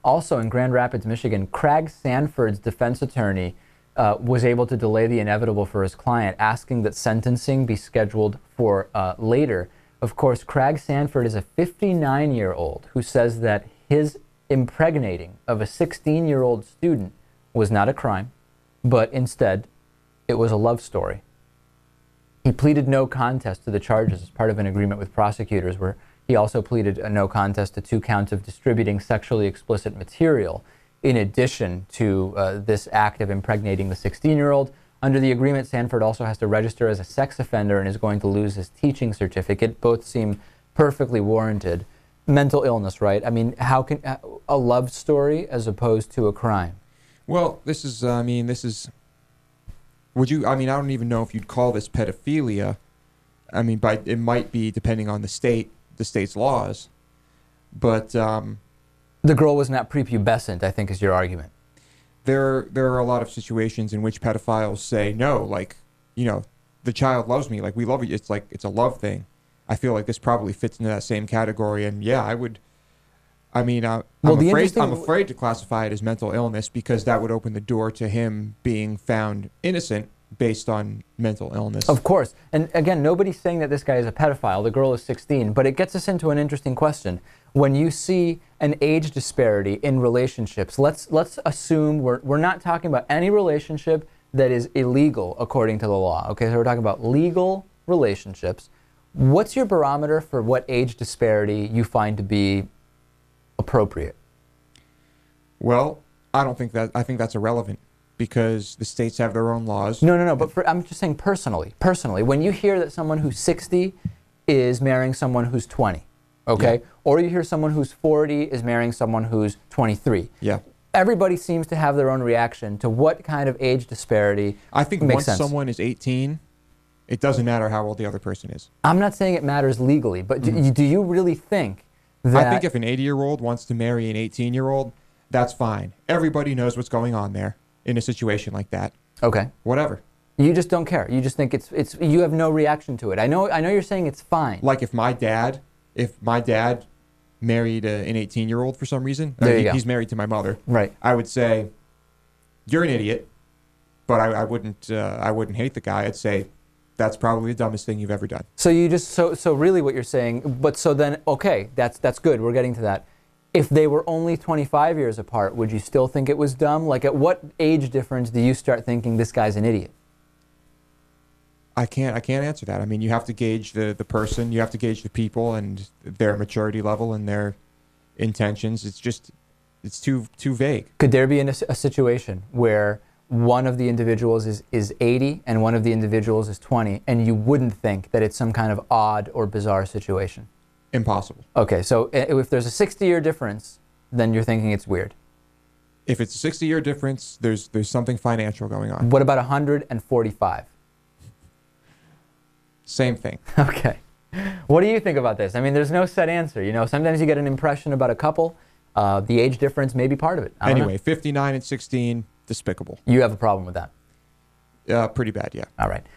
Also in Grand Rapids, Michigan, Craig Sanford's defense attorney was able to delay the inevitable for his client, asking that sentencing be scheduled for later. Of course, Craig Sanford is a 59-year-old who says that his impregnating of a 16-year-old student was not a crime, but instead it was a love story. He pleaded no contest to the charges as part of an agreement with prosecutors, where he also pleaded a no contest to 2 counts of distributing sexually explicit material, in addition to this act of impregnating the 16-year-old. Under the agreement, Sanford also has to register as a sex offender and is going to lose his teaching certificate. Both seem perfectly warranted. Mental illness, right? I mean, how can a love story as opposed to a crime? Well, this is, would you, I don't even know if you'd call this pedophilia. It might be, depending on the state's laws. But the girl was not prepubescent, I think, is your argument. There are a lot of situations in which pedophiles say, no, like, the child loves me, like, we love you. It's like, it's a love thing. I feel like this probably fits into that same category. And yeah, I would, I'm afraid to classify it as mental illness, because that would open the door to him being found innocent based on mental illness. Of course. And again, nobody's saying that this guy is a pedophile. The girl is 16. But it gets us into an interesting question. When you see an age disparity in relationships, let's assume we're not talking about any relationship that is illegal according to the law. Okay, so we're talking about legal relationships. What's your barometer for what age disparity you find to be appropriate? Well, I think that's irrelevant, because the states have their own laws. No, but I'm just saying personally, when you hear that someone who's 60 is marrying someone who's 20, okay? Yeah. Or you hear someone who's 40 is marrying someone who's 23. Yeah. Everybody seems to have their own reaction to what kind of age disparity I think makes once sense. Someone is 18, it doesn't matter how old the other person is. I'm not saying it matters legally, but do you really think that... I think if an 80-year-old wants to marry an 18-year-old, that's fine. Everybody knows what's going on there in a situation like that. Okay. Whatever. You just don't care. You just think it's you have no reaction to it. I know you're saying it's fine. Like if my dad married an 18-year-old for some reason, he's married to my mother. Right. I would say, you're an idiot, but I wouldn't hate the guy. I'd say, that's probably the dumbest thing you've ever done. So you just so really what you're saying, but so then okay, that's good. We're getting to that. If they were only 25 years apart, would you still think it was dumb? Like, at what age difference do you start thinking this guy's an idiot? I can't answer that. I mean, you have to gauge the person, you have to gauge the people and their maturity level and their intentions. It's too vague. Could there be a situation where one of the individuals is 80 and one of the individuals is 20, and you wouldn't think that it's some kind of odd or bizarre situation? Impossible. Okay, so if there's a 60-year difference, then you're thinking it's weird. If it's a 60-year difference, there's something financial going on. What about 145? Same thing. Okay. What do you think about this? I mean, there's no set answer. Sometimes you get an impression about a couple. The age difference may be part of it. Anyway, 59 and 16, despicable. You have a problem with that? Pretty bad, yeah. All right.